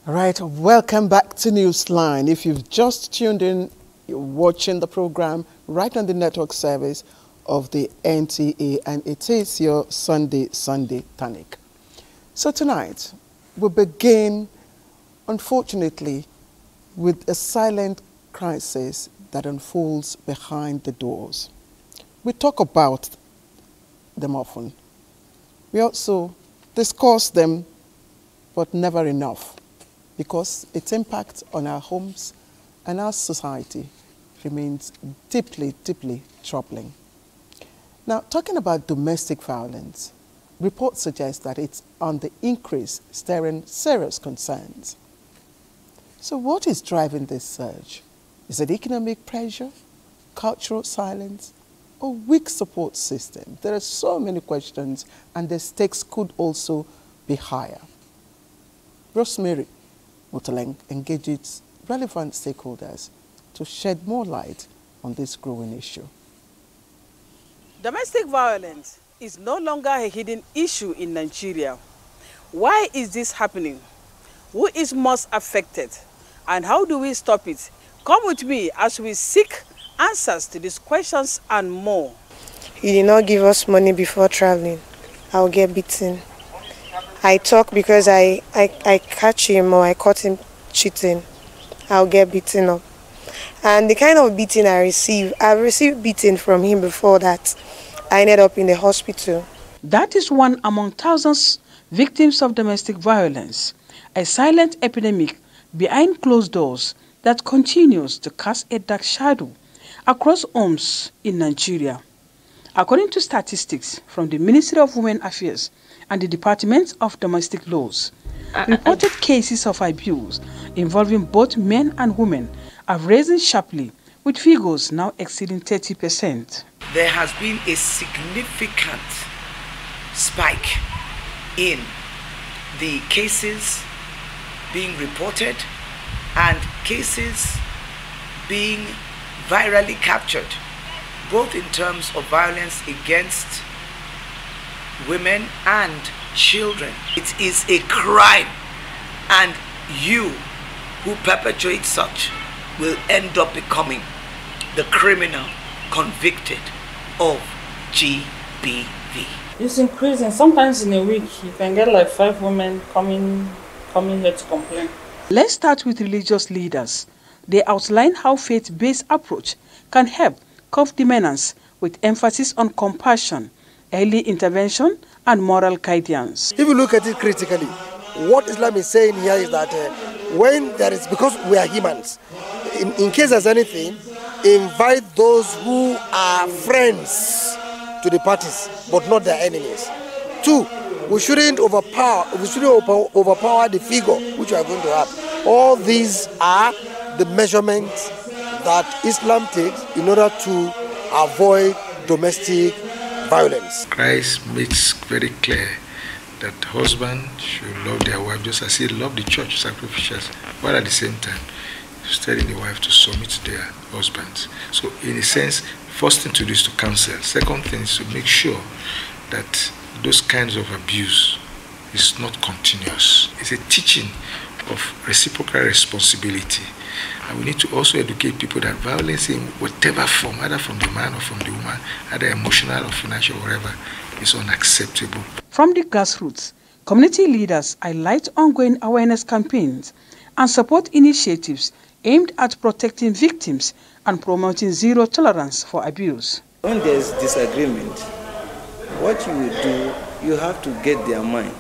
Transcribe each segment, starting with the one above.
All right, welcome back to Newsline. If you've just tuned in, you're watching the program right on the network service of the NTA, and it is your Sunday tonic. So tonight, we begin, unfortunately, with a silent crisis that unfolds behind the doors. We talk about them often. We also discuss them, but never enough, because its impact on our homes and our society remains deeply, deeply troubling. Now, talking about domestic violence, reports suggest that it's on the increase, stirring serious concerns. So what is driving this surge? Is it economic pressure, cultural silence, or weak support system? There are so many questions, and the stakes could also be higher. Rosemary Moteleng engages relevant stakeholders to shed more light on this growing issue. Domestic violence is no longer a hidden issue in Nigeria. Why is this happening? Who is most affected? And how do we stop it? Come with me as we seek answers to these questions and more. He did not give us money before traveling. I'll get beaten. I talk because I catch him or I caught him cheating. I'll get beaten up. And the kind of beating I've received beating from him before that. I ended up in the hospital. That is one among thousands victims of domestic violence, a silent epidemic behind closed doors that continues to cast a dark shadow across homes in Nigeria. According to statistics from the Ministry of Women Affairs and the Department of Domestic Laws, reported cases of abuse involving both men and women have risen sharply, with figures now exceeding 30%. There has been a significant spike in the cases being reported and cases being virally captured, both in terms of violence against women and children. It is a crime, and you who perpetrate such will end up becoming the criminal convicted of GBV. It's increasing. Sometimes in a week, you can get like 5 women coming here to complain. Let's start with religious leaders. They outline how faith-based approach can help curb the menace with emphasis on compassion, early intervention, and moral guidance. If you look at it critically, what Islam is saying here is that when there is, because we are humans, in case there's anything, invite those who are friends to the parties, but not their enemies. 2, we shouldn't overpower the figure which we are going to have. All these are the measurements that Islam takes in order to avoid domestic violence. Christ makes very clear that husbands should love their wife just as he loved the church, sacrificials, while at the same time telling the wife to submit to their husbands. So in a sense, first thing to do is to counsel. Second thing is to make sure that those kinds of abuse is not continuous. It's a teaching of reciprocal responsibility. And we need to also educate people that violence in whatever form, either from the man or from the woman, either emotional or financial, whatever, is unacceptable. From the grassroots, community leaders highlight ongoing awareness campaigns and support initiatives aimed at protecting victims and promoting zero tolerance for abuse. When there's disagreement, what you will do, you have to get their mind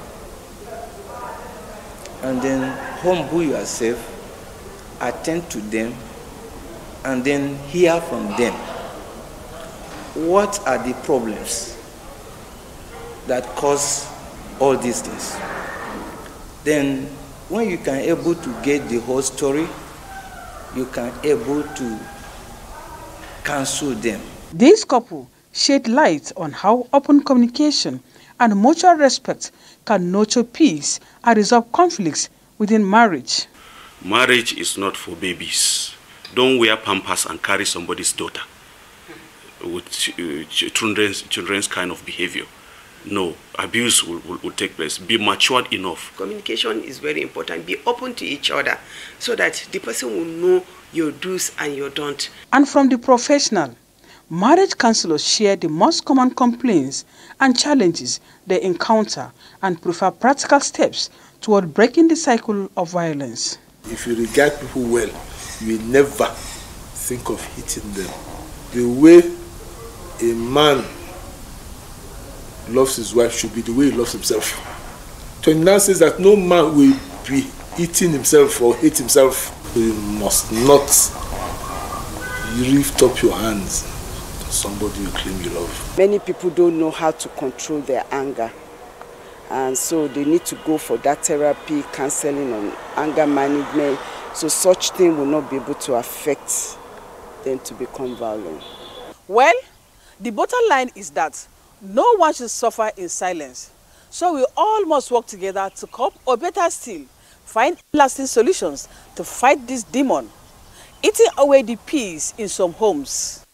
and then humble yourself, attend to them, and then hear from them. What are the problems that cause all these things? Then when you can able to get the whole story, you can able to counsel them. This couple shed light on how open communication and mutual respect can nurture peace and resolve conflicts within marriage. Marriage is not for babies. Don't wear pampers and carry somebody's daughter with children's kind of behavior. no, abuse will take place. Be matured enough. Communication is very important. Be open to each other so that the person will know your do's and your don't. And from the professional, marriage counselors share the most common complaints and challenges they encounter and prefer practical steps toward breaking the cycle of violence. If you regard people well, you will never think of hitting them. The way a man loves his wife should be the way he loves himself. 29 says that no man will be eating himself or hate himself. You must not lift up your hands to somebody you claim you love. Many people don't know how to control their anger, and so they need to go for that therapy, counseling on anger management, so such thing will not be able to affect them to become violent. Well, the bottom line is that no one should suffer in silence. So we all must work together to cope, or better still, find lasting solutions to fight this demon, eating away the peace in some homes.